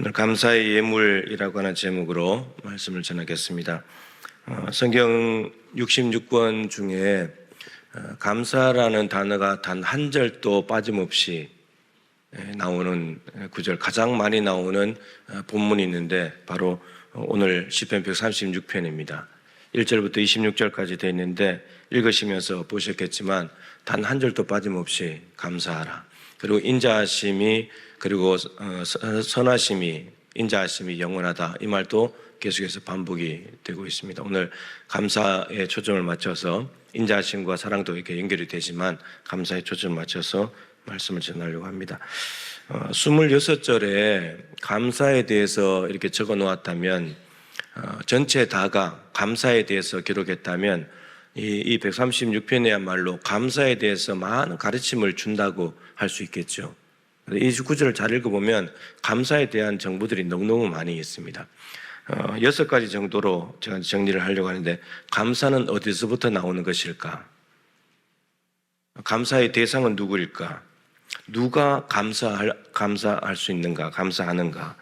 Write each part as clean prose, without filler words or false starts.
오늘 감사의 예물이라고 하는 제목으로 말씀을 전하겠습니다. 성경 66권 중에 감사라는 단어가 단 한 절도 빠짐없이 나오는 구절, 가장 많이 나오는 본문이 있는데 바로 오늘 시편 136편입니다. 1절부터 26절까지 되어 있는데 읽으시면서 보셨겠지만 단 한 절도 빠짐없이 감사하라. 그리고 인자하심이 그리고 선하심이 인자하심이 영원하다. 이 말도 계속해서 반복이 되고 있습니다. 오늘 감사에 초점을 맞춰서 인자하심과 사랑도 이렇게 연결이 되지만 감사에 초점을 맞춰서 말씀을 전하려고 합니다. 26절에 감사에 대해서 이렇게 적어 놓았다면 전체 다가 감사에 대해서 기록했다면 이 136편이야말로 감사에 대해서 많은 가르침을 준다고 할 수 있겠죠. 이 구절을 잘 읽어보면 감사에 대한 정보들이 너무너무 많이 있습니다. 6가지 정도로 제가 정리를 하려고 하는데, 감사는 어디서부터 나오는 것일까? 감사의 대상은 누구일까? 누가 감사할 수 있는가? 감사하는가?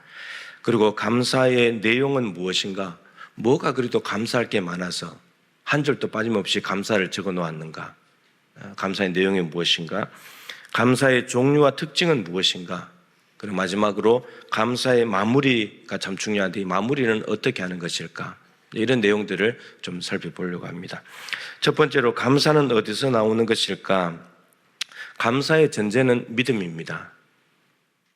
그리고 감사의 내용은 무엇인가? 뭐가 그래도 감사할 게 많아서 한 절도 빠짐없이 감사를 적어 놓았는가? 감사의 내용이 무엇인가? 감사의 종류와 특징은 무엇인가? 그리고 마지막으로 감사의 마무리가 참 중요한데 이 마무리는 어떻게 하는 것일까? 이런 내용들을 좀 살펴보려고 합니다. 첫 번째로 감사는 어디서 나오는 것일까? 감사의 전제는 믿음입니다.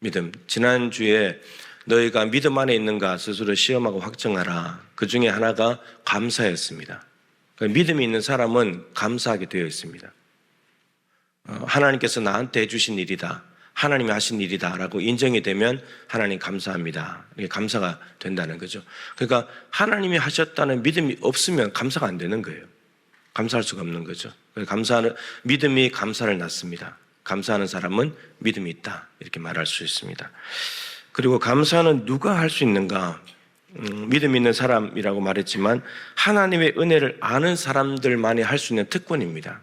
믿음. 지난주에 너희가 믿음 안에 있는가 스스로 시험하고 확정하라. 그 중에 하나가 감사였습니다. 믿음이 있는 사람은 감사하게 되어 있습니다. 하나님께서 나한테 해주신 일이다, 하나님이 하신 일이다 라고 인정이 되면 하나님 감사합니다. 이게 감사가 된다는 거죠. 그러니까 하나님이 하셨다는 믿음이 없으면 감사가 안 되는 거예요. 감사할 수가 없는 거죠. 믿음이 감사를 낳습니다. 감사하는 사람은 믿음이 있다, 이렇게 말할 수 있습니다. 그리고 감사는 누가 할 수 있는가? 믿음 있는 사람이라고 말했지만 하나님의 은혜를 아는 사람들만이 할 수 있는 특권입니다.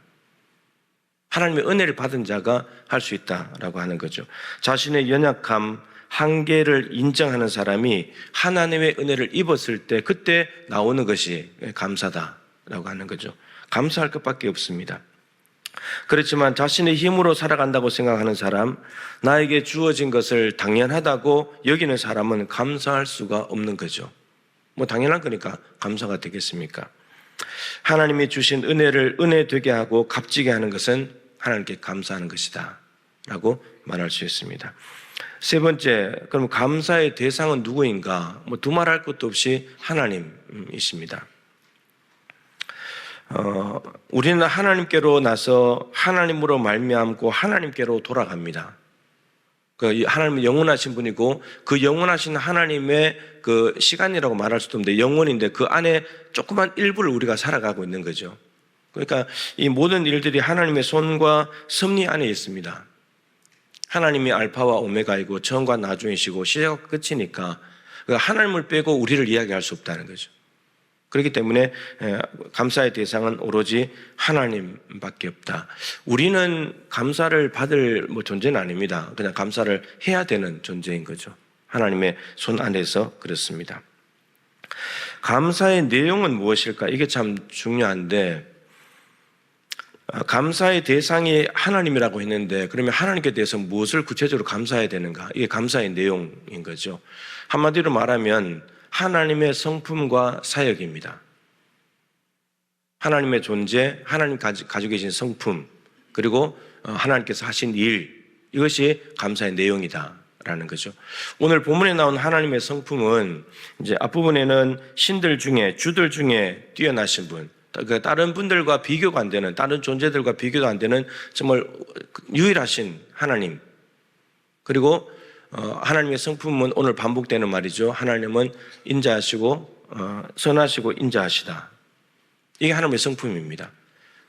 하나님의 은혜를 받은 자가 할 수 있다라고 하는 거죠. 자신의 연약함, 한계를 인정하는 사람이 하나님의 은혜를 입었을 때 그때 나오는 것이 감사다라고 하는 거죠. 감사할 것밖에 없습니다. 그렇지만 자신의 힘으로 살아간다고 생각하는 사람, 나에게 주어진 것을 당연하다고 여기는 사람은 감사할 수가 없는 거죠. 당연한 거니까 감사가 되겠습니까? 하나님이 주신 은혜를 은혜되게 하고 값지게 하는 것은 하나님께 감사하는 것이다 라고 말할 수 있습니다. 세 번째, 그럼 감사의 대상은 누구인가? 두말할 것도 없이 하나님이십니다. 우리는 하나님께로 나서 하나님으로 말미암고 하나님께로 돌아갑니다. 하나님은 영원하신 분이고 그 영원하신 하나님의 그 시간이라고 말할 수도 없는데 영원인데 그 안에 조그만 일부를 우리가 살아가고 있는 거죠. 그러니까 이 모든 일들이 하나님의 손과 섭리 안에 있습니다. 하나님이 알파와 오메가이고 처음과 나중이시고 시작과 끝이니까 하나님을 빼고 우리를 이야기할 수 없다는 거죠. 그렇기 때문에 감사의 대상은 오로지 하나님밖에 없다. 우리는 감사를 받을 존재는 아닙니다. 그냥 감사를 해야 되는 존재인 거죠. 하나님의 손 안에서 그렇습니다. 감사의 내용은 무엇일까? 이게 참 중요한데, 감사의 대상이 하나님이라고 했는데 그러면 하나님께 대해서 무엇을 구체적으로 감사해야 되는가? 이게 감사의 내용인 거죠. 한마디로 말하면 하나님의 성품과 사역입니다. 하나님의 존재, 하나님 가지고 계신 성품, 그리고 하나님께서 하신 일, 이것이 감사의 내용이다라는 거죠. 오늘 본문에 나온 하나님의 성품은 이제 앞부분에는 신들 중에, 주들 중에 뛰어나신 분, 다른 분들과 비교가 안 되는, 다른 존재들과 비교가 안 되는 정말 유일하신 하나님, 그리고 하나님의 성품은 오늘 반복되는 말이죠. 하나님은 인자하시고 선하시고 인자하시다. 이게 하나님의 성품입니다.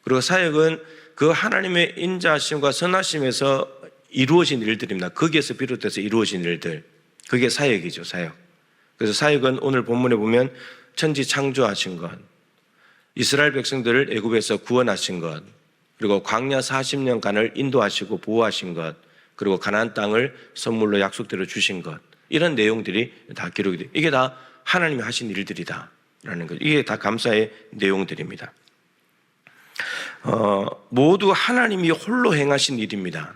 그리고 사역은 그 하나님의 인자하심과 선하심에서 이루어진 일들입니다. 거기에서 비롯돼서 이루어진 일들, 그게 사역이죠. 사역. 그래서 사역은 오늘 본문에 보면 천지 창조하신 것, 이스라엘 백성들을 애굽에서 구원하신 것, 그리고 광야 40년간을 인도하시고 보호하신 것, 그리고 가나안 땅을 선물로 약속대로 주신 것, 이런 내용들이 다 기록이 돼요. 이게 다 하나님이 하신 일들이다라는 거죠. 이게 다 감사의 내용들입니다. 모두 하나님이 홀로 행하신 일입니다.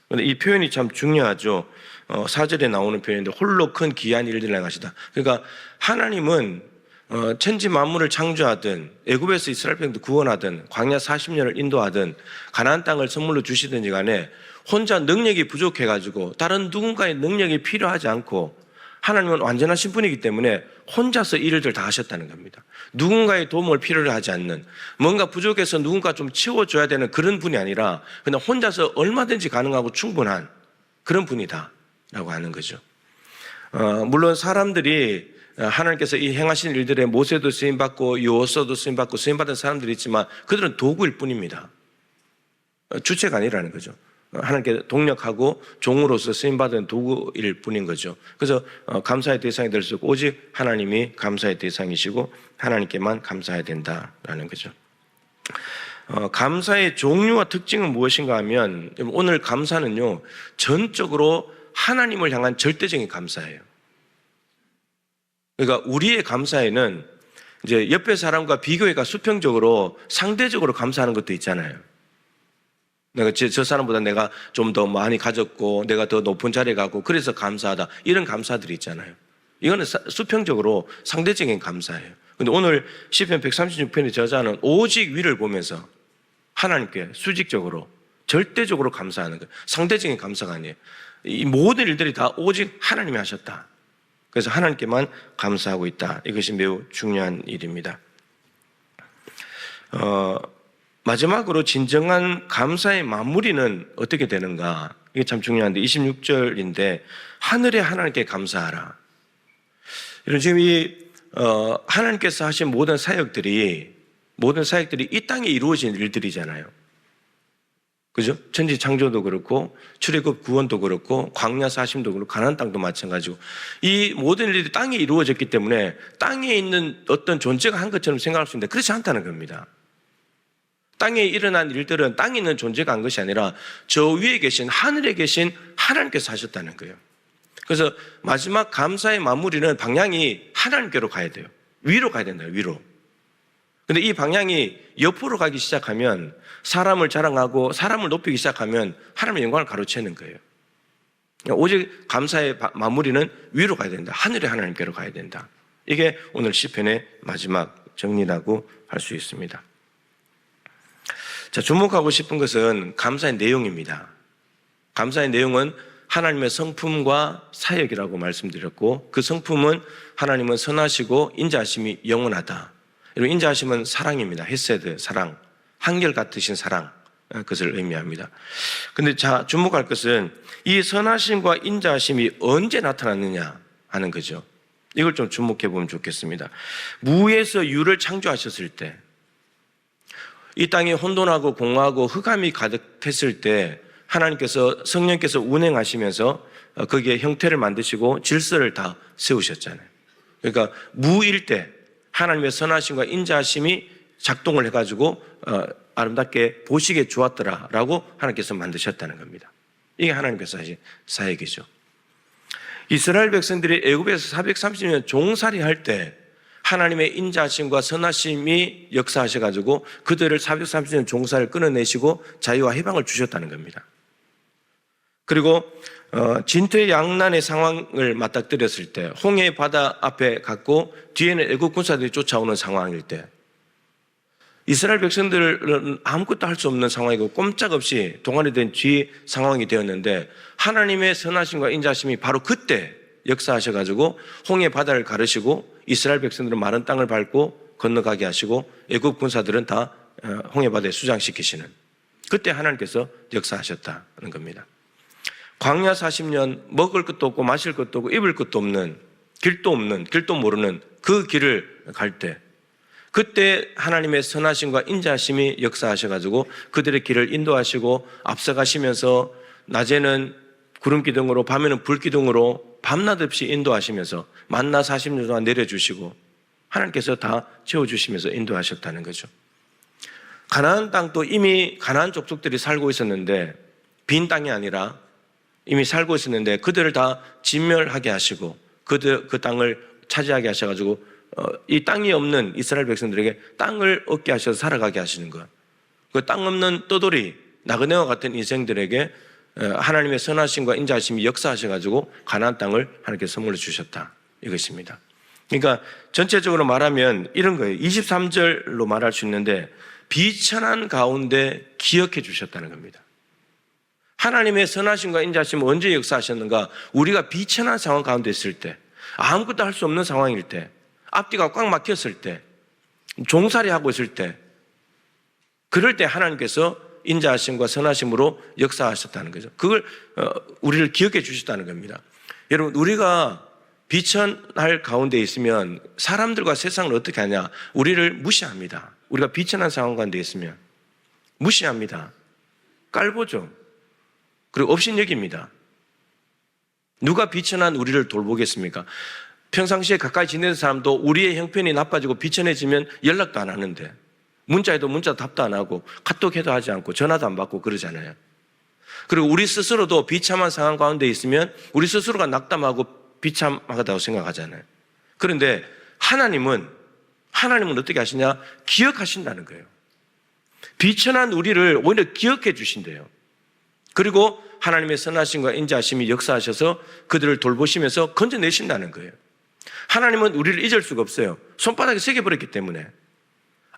그런데 이 표현이 참 중요하죠. 4절에 나오는 표현인데 홀로 큰 기이한 일들을 행하시다. 그러니까 하나님은 천지 만물을 창조하든 애굽에서 이스라엘 백성들 구원하든 광야 40년을 인도하든 가나안 땅을 선물로 주시든지 간에 혼자 능력이 부족해가지고 다른 누군가의 능력이 필요하지 않고 하나님은 완전하신 분이기 때문에 혼자서 일을 다 하셨다는 겁니다. 누군가의 도움을 필요로 하지 않는, 뭔가 부족해서 누군가 좀 채워줘야 되는 그런 분이 아니라 그냥 혼자서 얼마든지 가능하고 충분한 그런 분이다라고 하는 거죠. 물론 사람들이 하나님께서 이 행하신 일들에 모세도 쓰임받고 여호수아도 쓰임받고 쓰임받은 사람들이 있지만 그들은 도구일 뿐입니다. 주체가 아니라는 거죠. 하나님께 동력하고 종으로서 쓰임받은 도구일 뿐인 거죠. 그래서 감사의 대상이 될 수 없고 오직 하나님이 감사의 대상이시고 하나님께만 감사해야 된다라는 거죠. 감사의 종류와 특징은 무엇인가 하면 오늘 감사는요 전적으로 하나님을 향한 절대적인 감사예요. 그러니까 우리의 감사에는 이제 옆에 사람과 비교해가 수평적으로 상대적으로 감사하는 것도 있잖아요. 내가 저 사람보다 내가 좀 더 많이 가졌고 내가 더 높은 자리에 가고 그래서 감사하다 이런 감사들이 있잖아요. 이거는 수평적으로 상대적인 감사예요. 그런데 오늘 시편 136편의 저자는 오직 위를 보면서 하나님께 수직적으로 절대적으로 감사하는 거예요. 상대적인 감사가 아니에요. 이 모든 일들이 다 오직 하나님이 하셨다. 그래서 하나님께만 감사하고 있다. 이것이 매우 중요한 일입니다. 마지막으로 진정한 감사의 마무리는 어떻게 되는가? 이게 참 중요한데 26절인데 하늘의 하나님께 감사하라. 이런 지금 하나님께서 하신 모든 사역들이 이 땅에 이루어진 일들이잖아요. 그죠? 천지 창조도 그렇고 출애굽 구원도 그렇고 광야 사심도 그렇고 가나안 땅도 마찬가지고 이 모든 일들이 땅에 이루어졌기 때문에 땅에 있는 어떤 존재가 한 것처럼 생각할 수 있는데 그렇지 않다는 겁니다. 땅에 일어난 일들은 땅에 있는 존재가 한 것이 아니라 저 위에 계신 하늘에 계신 하나님께서 하셨다는 거예요. 그래서 마지막 감사의 마무리는 방향이 하나님께로 가야 돼요. 위로 가야 된다. 위로. 근데 이 방향이 옆으로 가기 시작하면 사람을 자랑하고 사람을 높이기 시작하면 하나님의 영광을 가로채는 거예요. 오직 감사의 마무리는 위로 가야 된다. 하늘의 하나님께로 가야 된다. 이게 오늘 시편의 마지막 정리라고 할 수 있습니다. 자, 주목하고 싶은 것은 감사의 내용입니다. 감사의 내용은 하나님의 성품과 사역이라고 말씀드렸고 그 성품은 하나님은 선하시고 인자하심이 영원하다. 여러분 인자하심은 사랑입니다. 헤세드, 사랑, 한결같으신 사랑, 그것을 의미합니다. 근데 자, 주목할 것은 이 선하심과 인자하심이 언제 나타났느냐 하는 거죠. 이걸 좀 주목해 보면 좋겠습니다. 무에서 유를 창조하셨을 때, 이 땅이 혼돈하고 공허하고 흑암이 가득했을 때 하나님께서 성령께서 운행하시면서 거기에 형태를 만드시고 질서를 다 세우셨잖아요. 그러니까 무일 때 하나님의 선하심과 인자하심이 작동을 해가지고 아름답게 보시기에 좋았더라라고 하나님께서 만드셨다는 겁니다. 이게 하나님께서 하신 사역이죠. 이스라엘 백성들이 애굽에서 430년 종살이 할 때 하나님의 인자하심과 선하심이 역사하셔가지고 그들을 430년 종살을 끊어내시고 자유와 해방을 주셨다는 겁니다. 그리고 진퇴양난의 상황을 맞닥뜨렸을 때 홍해 바다 앞에 갔고 뒤에는 애국 군사들이 쫓아오는 상황일 때 이스라엘 백성들은 아무것도 할 수 없는 상황이고 꼼짝없이 동안이 된 뒤 상황이 되었는데 하나님의 선하심과 인자하심이 바로 그때 역사하셔가지고 홍해 바다를 가르시고 이스라엘 백성들은 마른 땅을 밟고 건너가게 하시고 애국 군사들은 다 홍해 바다에 수장시키시는 그때 하나님께서 역사하셨다는 겁니다. 광야 40년 먹을 것도 없고 마실 것도 없고 입을 것도 없는 길도 모르는 그 길을 갈 때 그때 하나님의 선하심과 인자하심이 역사하셔가지고 그들의 길을 인도하시고 앞서가시면서 낮에는 구름기둥으로 밤에는 불기둥으로 밤낮 없이 인도하시면서 만나 40년 동안 내려주시고 하나님께서 다 채워주시면서 인도하셨다는 거죠. 가나안 땅도 이미 가나안 족속들이 살고 있었는데 빈 땅이 아니라 이미 살고 있었는데 그들을 다 진멸하게 하시고 그 땅을 차지하게 하셔가지고 이 땅이 없는 이스라엘 백성들에게 땅을 얻게 하셔서 살아가게 하시는 것. 그 땅 없는 떠돌이 나그네와 같은 인생들에게 하나님의 선하심과 인자하심이 역사하셔가지고 가나안 땅을 하나님께 선물로 주셨다 이것입니다. 그러니까 전체적으로 말하면 이런 거예요. 23절로 말할 수 있는데 비천한 가운데 기억해 주셨다는 겁니다. 하나님의 선하심과 인자하심은 언제 역사하셨는가? 우리가 비천한 상황 가운데 있을 때, 아무것도 할 수 없는 상황일 때, 앞뒤가 꽉 막혔을 때, 종살이 하고 있을 때, 그럴 때 하나님께서 인자하심과 선하심으로 역사하셨다는 거죠. 그걸 우리를 기억해 주셨다는 겁니다. 여러분, 우리가 비천할 가운데 있으면 사람들과 세상을 어떻게 하냐? 우리를 무시합니다. 우리가 비천한 상황 가운데 있으면 무시합니다. 깔보죠. 그리고 업신여깁니다. 누가 비천한 우리를 돌보겠습니까? 평상시에 가까이 지내는 사람도 우리의 형편이 나빠지고 비천해지면 연락도 안 하는데, 문자에도 문자 답도 안 하고 카톡해도 하지 않고 전화도 안 받고 그러잖아요. 그리고 우리 스스로도 비참한 상황 가운데 있으면 우리 스스로가 낙담하고 비참하다고 생각하잖아요. 그런데 하나님은 어떻게 하시냐? 기억하신다는 거예요. 비천한 우리를 오히려 기억해 주신대요. 그리고 하나님의 선하심과 인자하심이 역사하셔서 그들을 돌보시면서 건져내신다는 거예요. 하나님은 우리를 잊을 수가 없어요. 손바닥에 새겨버렸기 때문에.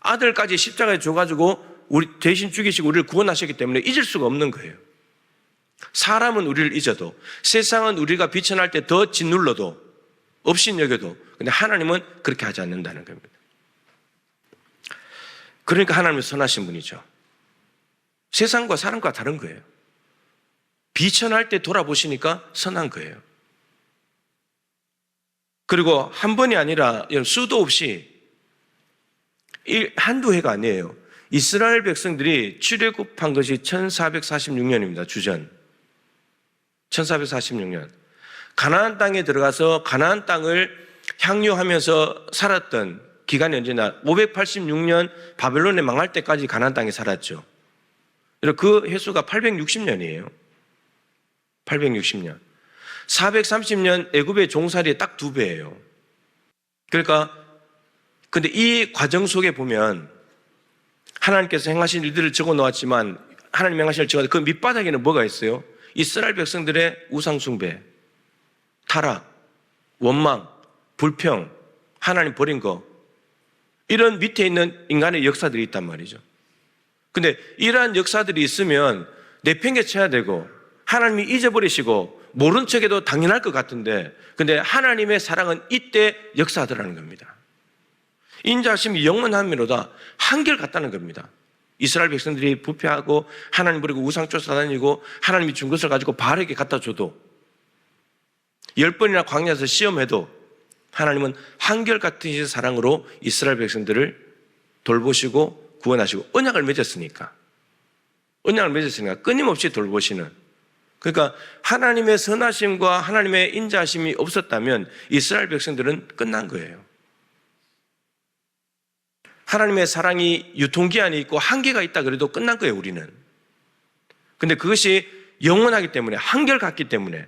아들까지 십자가에 줘가지고 우리 대신 죽이시고 우리를 구원하셨기 때문에 잊을 수가 없는 거예요. 사람은 우리를 잊어도, 세상은 우리가 비천할 때 더 짓눌러도, 업신여겨도, 근데 하나님은 그렇게 하지 않는다는 겁니다. 그러니까 하나님은 선하신 분이죠. 세상과 사람과 다른 거예요. 비천할 때 돌아보시니까 선한 거예요. 그리고 한 번이 아니라 수도 없이 한두 해가 아니에요. 이스라엘 백성들이 출애굽한 것이 1446년입니다. 주전 1446년 가나안 땅에 들어가서 가나안 땅을 향유하면서 살았던 기간이 언제나 586년 바벨론에 망할 때까지 가나안 땅에 살았죠. 그 횟수가 860년이에요. 860년. 430년 애굽의 종살이의 딱 2배예요. 그러니까 근데 이 과정 속에 보면 하나님께서 행하신 일들을 적어 놓았지만 하나님 행하신 일을 적어 그 밑바닥에는 뭐가 있어요? 이스라엘 백성들의 우상숭배, 타락, 원망, 불평, 하나님 버린 거, 이런 밑에 있는 인간의 역사들이 있단 말이죠. 근데 이러한 역사들이 있으면 내팽개쳐야 되고 하나님이 잊어버리시고 모른 척해도 당연할 것 같은데, 근데 하나님의 사랑은 이때 역사하더라는 겁니다. 인자하심이 영원함이로다. 한결같다는 겁니다. 이스라엘 백성들이 부패하고 하나님 버리고 우상 쫓아다니고 하나님이 준 것을 가지고 바알에게 갖다 줘도 10번이나 광야에서 시험해도 하나님은 한결같은 사랑으로 이스라엘 백성들을 돌보시고 구원하시고 언약을 맺었으니까 끊임없이 돌보시는, 그러니까 하나님의 선하심과 하나님의 인자하심이 없었다면 이스라엘 백성들은 끝난 거예요. 하나님의 사랑이 유통기한이 있고 한계가 있다 그래도 끝난 거예요, 우리는. 근데 그것이 영원하기 때문에, 한결같기 때문에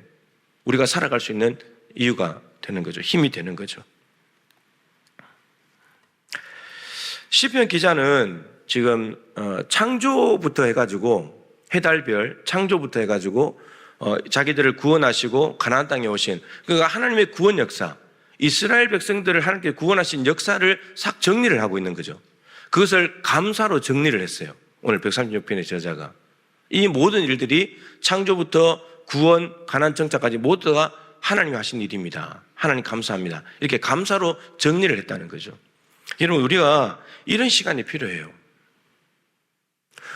우리가 살아갈 수 있는 이유가 되는 거죠. 힘이 되는 거죠. 시편 기자는 지금 창조부터 해가지고 해달별 창조부터 해가지고 자기들을 구원하시고 가나안 땅에 오신, 그러니까 하나님의 구원 역사, 이스라엘 백성들을 하나님께 구원하신 역사를 싹 정리를 하고 있는 거죠. 그것을 감사로 정리를 했어요. 오늘 136편의 저자가. 이 모든 일들이 창조부터 구원, 가나안 정착까지 모두 다 하나님이 하신 일입니다. 하나님 감사합니다. 이렇게 감사로 정리를 했다는 거죠. 여러분, 우리가 이런 시간이 필요해요.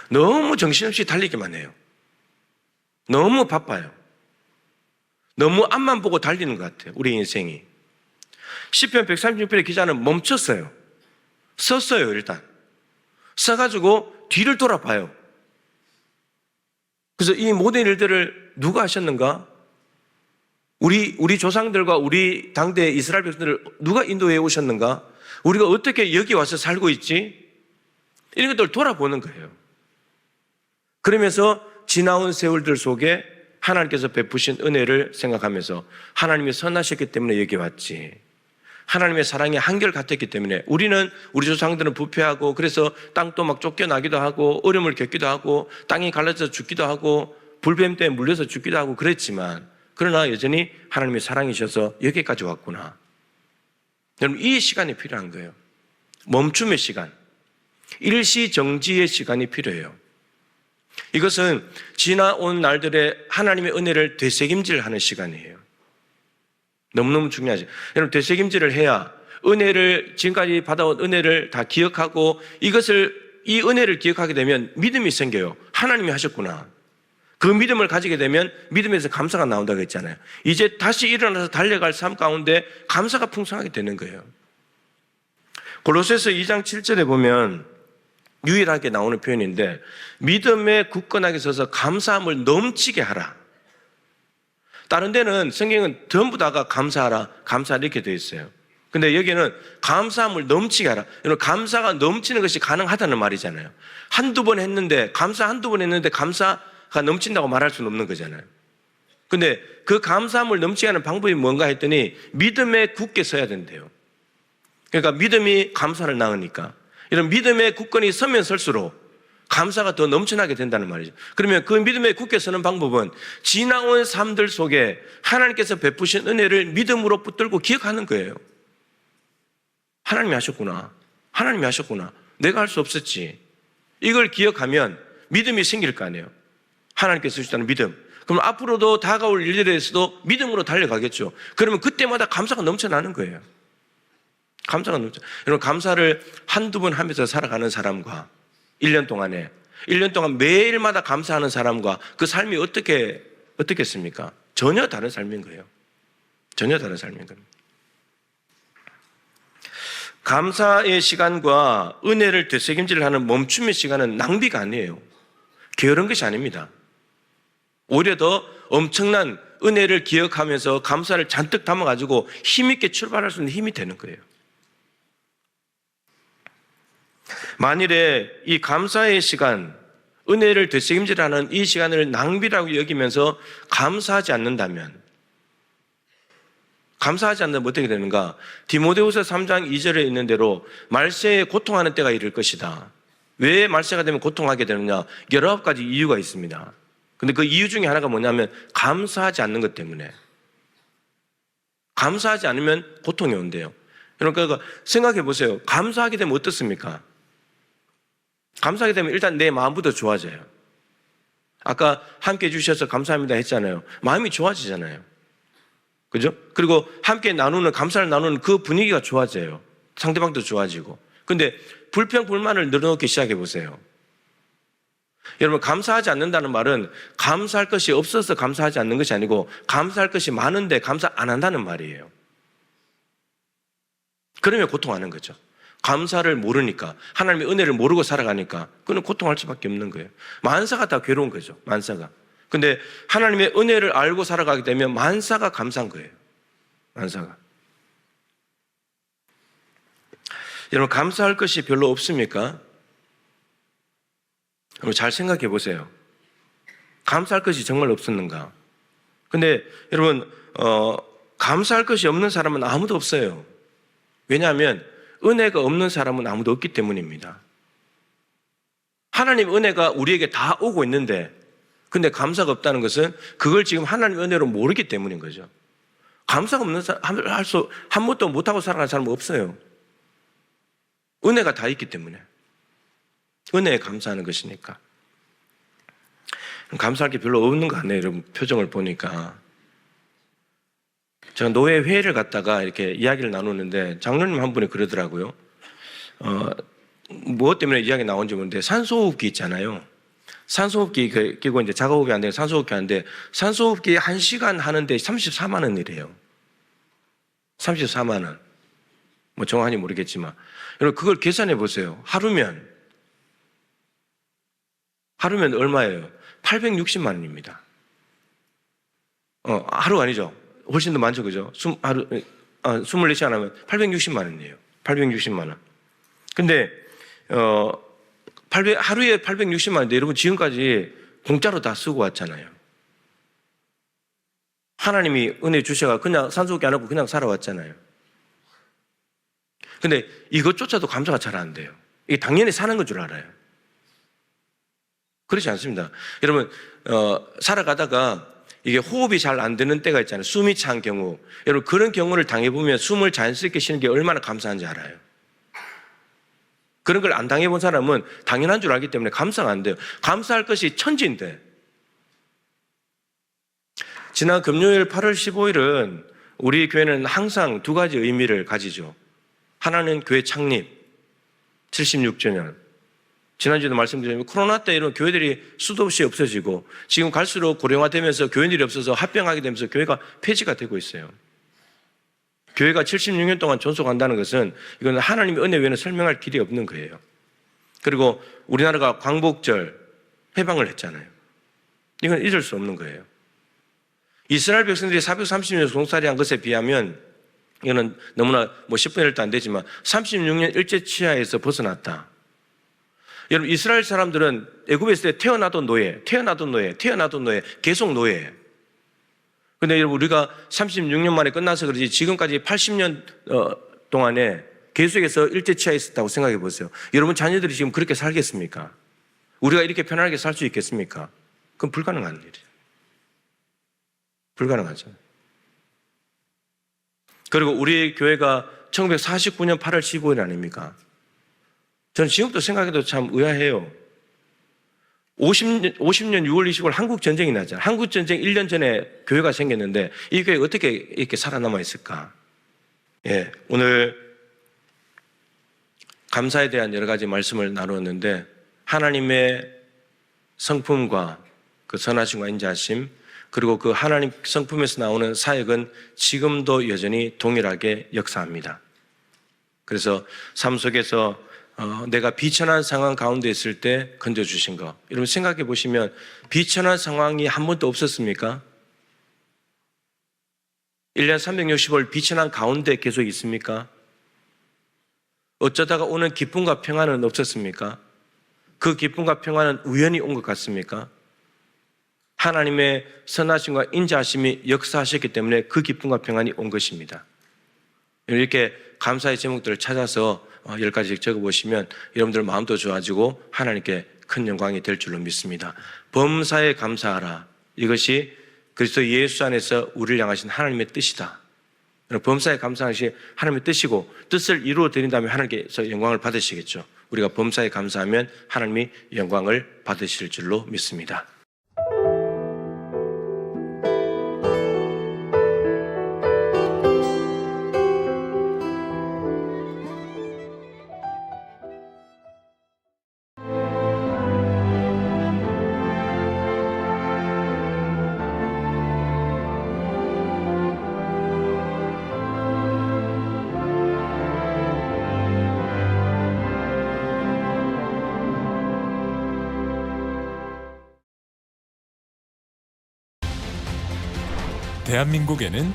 너무 정신없이 달리기만 해요. 너무 바빠요. 너무 앞만 보고 달리는 것 같아요, 우리 인생이. 시편 136편의 기자는 멈췄어요. 섰어요. 일단 서가지고 뒤를 돌아봐요. 그래서 이 모든 일들을 누가 하셨는가? 우리 조상들과 우리 당대 이스라엘 백성들을 누가 인도해 오셨는가? 우리가 어떻게 여기 와서 살고 있지? 이런 것들을 돌아보는 거예요. 그러면서 지나온 세월들 속에 하나님께서 베푸신 은혜를 생각하면서 하나님이 선하셨기 때문에 여기 왔지, 하나님의 사랑이 한결같았기 때문에 우리는, 우리 조상들은 부패하고 그래서 땅도 막 쫓겨나기도 하고 어려움을 겪기도 하고 땅이 갈라져서 죽기도 하고 불뱀 때문에 물려서 죽기도 하고 그랬지만, 그러나 여전히 하나님의 사랑이셔서 여기까지 왔구나. 여러분, 이 시간이 필요한 거예요. 멈춤의 시간, 일시정지의 시간이 필요해요. 이것은 지나온 날들의 하나님의 은혜를 되새김질하는 시간이에요. 너무너무 중요하죠. 여러분, 되새김질을 해야 은혜를, 지금까지 받아온 은혜를 다 기억하고 이 은혜를 기억하게 되면 믿음이 생겨요. 하나님이 하셨구나. 그 믿음을 가지게 되면 믿음에서 감사가 나온다고 했잖아요. 이제 다시 일어나서 달려갈 삶 가운데 감사가 풍성하게 되는 거예요. 골로새서 2장 7절에 보면 유일하게 나오는 표현인데, 믿음에 굳건하게 서서 감사함을 넘치게 하라. 다른 데는 성경은 전부 다가 감사하라, 감사하라 이렇게 되어 있어요. 근데 여기는 감사함을 넘치게 하라. 감사가 넘치는 것이 가능하다는 말이잖아요. 한두 번 했는데, 한두 번 했는데 감사가 넘친다고 말할 수는 없는 거잖아요. 근데 그 감사함을 넘치게 하는 방법이 뭔가 했더니 믿음에 굳게 서야 된대요. 그러니까 믿음이 감사를 낳으니까, 이런 믿음에 굳건히 서면 설수록 감사가 더 넘쳐나게 된다는 말이죠. 그러면 그 믿음에 굳게 서는 방법은 지나온 삶들 속에 하나님께서 베푸신 은혜를 믿음으로 붙들고 기억하는 거예요. 하나님이 하셨구나. 하나님이 하셨구나. 내가 할 수 없었지. 이걸 기억하면 믿음이 생길 거 아니에요. 하나님께서 주셨다는 믿음. 그럼 앞으로도 다가올 일들에 대해서도 믿음으로 달려가겠죠. 그러면 그때마다 감사가 넘쳐나는 거예요. 감사가 넘쳐. 여러분, 감사를 한두 번 하면서 살아가는 사람과 1년 동안 매일마다 감사하는 사람과 그 삶이 어떻겠습니까? 전혀 다른 삶인 거예요. 전혀 다른 삶인 겁니다. 감사의 시간과 은혜를 되새김질하는 멈춤의 시간은 낭비가 아니에요. 게으른 것이 아닙니다. 오히려 더 엄청난 은혜를 기억하면서 감사를 잔뜩 담아가지고 힘있게 출발할 수 있는 힘이 되는 거예요. 만일에 이 감사의 시간, 은혜를 되새김질하는 이 시간을 낭비라고 여기면서 감사하지 않는다면 어떻게 되는가? 디모데후서 3장 2절에 있는 대로 말세에 고통하는 때가 이를 것이다. 왜 말세가 되면 고통하게 되느냐? 19가지 이유가 있습니다. 근데 그 이유 중에 하나가 뭐냐면 감사하지 않는 것 때문에. 감사하지 않으면 고통이 온대요. 그러니까 생각해 보세요. 감사하게 되면 어떻습니까? 감사하게 되면 일단 내 마음부터 좋아져요. 아까 함께 해주셔서 감사합니다 했잖아요. 마음이 좋아지잖아요. 그죠? 그리고 함께 감사를 나누는 그 분위기가 좋아져요. 상대방도 좋아지고. 근데 불평불만을 늘어놓기 시작해 보세요. 여러분, 감사하지 않는다는 말은 감사할 것이 없어서 감사하지 않는 것이 아니고 감사할 것이 많은데 감사 안 한다는 말이에요. 그러면 고통하는 거죠. 감사를 모르니까, 하나님의 은혜를 모르고 살아가니까 그는 고통할 수밖에 없는 거예요. 만사가 다 괴로운 거죠. 만사가. 근데 하나님의 은혜를 알고 살아가게 되면 만사가 감사한 거예요. 만사가. 여러분, 감사할 것이 별로 없습니까? 여러분, 잘 생각해 보세요. 감사할 것이 정말 없었는가? 근데 여러분, 감사할 것이 없는 사람은 아무도 없어요. 왜냐하면 은혜가 없는 사람은 아무도 없기 때문입니다. 하나님 은혜가 우리에게 다 오고 있는데, 근데 감사가 없다는 것은 그걸 지금 하나님 은혜로 모르기 때문인 거죠. 감사가 없는 사람, 한 번도 못하고 살아가는 사람은 없어요. 은혜가 다 있기 때문에. 은혜에 감사하는 것이니까. 감사할 게 별로 없는 거 아니에요, 여러분. 표정을 보니까. 제가 노예 회의를 갔다가 이렇게 이야기를 나누는데 장로님 한 분이 그러더라고요. 무엇 때문에 이야기 나온지 모르는데 산소호흡기 있잖아요. 산소호흡기 끼고 이제 자가호흡이 안 되고 산소호흡기 하는데 산소호흡기 1시간 하는데 34만 원이래요. 34만 원. 뭐 정확히 모르겠지만. 여러분, 그걸 계산해 보세요. 하루면 얼마예요? 860만 원입니다. 하루 아니죠. 훨씬 더 많죠, 그죠? 24시간 하면 860만 원이에요. 860만 원. 근데, 하루에 860만 원인데 여러분 지금까지 공짜로 다 쓰고 왔잖아요. 하나님이 은혜 주셔가 그냥 산소호흡기 안 하고 그냥 살아왔잖아요. 근데 이것조차도 감사가 잘 안 돼요. 이게 당연히 사는 건 줄 알아요. 그렇지 않습니다. 여러분, 살아가다가 이게 호흡이 잘 안 되는 때가 있잖아요. 숨이 찬 경우. 여러분, 그런 경우를 당해보면 숨을 자연스럽게 쉬는 게 얼마나 감사한지 알아요. 그런 걸 안 당해본 사람은 당연한 줄 알기 때문에 감사가 안 돼요. 감사할 것이 천지인데. 지난 금요일 8월 15일은 우리 교회는 항상 두 가지 의미를 가지죠. 하나는 교회 창립 76주년. 지난주에도 말씀드렸지만 코로나 때 이런 교회들이 수도 없이 없어지고 지금 갈수록 고령화되면서 교인들이 없어서 합병하게 되면서 교회가 폐지가 되고 있어요. 교회가 76년 동안 존속한다는 것은 이건 하나님의 은혜 외에는 설명할 길이 없는 거예요. 그리고 우리나라가 광복절 해방을 했잖아요. 이건 잊을 수 없는 거예요. 이스라엘 백성들이 430년 종살이한 것에 비하면 이거는 너무나 10분의 1도 안 되지만 36년 일제 치하에서 벗어났다. 여러분, 이스라엘 사람들은 애굽에 있을 때 태어나도 노예 계속 노예예요. 근데 여러분, 우리가 36년 만에 끝나서 그러지 지금까지 80년 동안에 계속해서 일제 치하에 있었다고 생각해 보세요. 여러분 자녀들이 지금 그렇게 살겠습니까? 우리가 이렇게 편안하게 살 수 있겠습니까? 그건 불가능한 일이에요. 불가능하죠. 그리고 우리 교회가 1949년 8월 15일 아닙니까? 저는 지금도 생각해도 참 의아해요. 50년 6월 25일 한국전쟁이 나잖아요. 한국전쟁 1년 전에 교회가 생겼는데 이 교회가 어떻게 이렇게 살아남아 있을까? 예, 오늘 감사에 대한 여러 가지 말씀을 나누었는데 하나님의 성품과 그 선하심과 인자하심 그리고 그 하나님 성품에서 나오는 사역은 지금도 여전히 동일하게 역사합니다. 그래서 삶 속에서 내가 비천한 상황 가운데 있을 때 건져주신 거. 여러분 생각해 보시면 비천한 상황이 한 번도 없었습니까? 1년 365일 비천한 가운데 계속 있습니까? 어쩌다가 오는 기쁨과 평안은 없었습니까? 그 기쁨과 평안은 우연히 온 것 같습니까? 하나님의 선하심과 인자하심이 역사하셨기 때문에 그 기쁨과 평안이 온 것입니다. 이렇게 감사의 제목들을 찾아서 10가지씩 적어보시면 여러분들 마음도 좋아지고 하나님께 큰 영광이 될 줄로 믿습니다. 범사에 감사하라. 이것이 그리스도 예수 안에서 우리를 향하신 하나님의 뜻이다. 범사에 감사하는 것이 하나님의 뜻이고 뜻을 이루어 드린다면 하나님께서 영광을 받으시겠죠. 우리가 범사에 감사하면 하나님이 영광을 받으실 줄로 믿습니다. 대한민국에는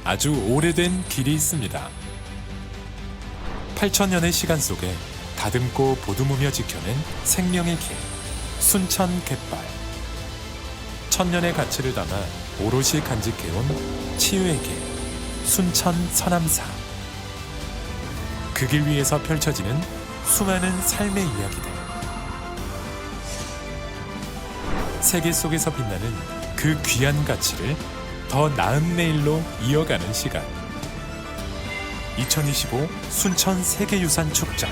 아주 오래된 길이 있습니다. 8,000년의 시간 속에 다듬고 보듬으며 지켜낸 생명의 길, 순천 갯발. 천년의 가치를 담아 오롯이 간직해온 치유의 길, 순천 서남사. 그 길 위에서 펼쳐지는 수많은 삶의 이야기들. 세계 속에서 빛나는 그 귀한 가치를 더 나은 내일로 이어가는 시간. 2025 순천 세계유산 축전.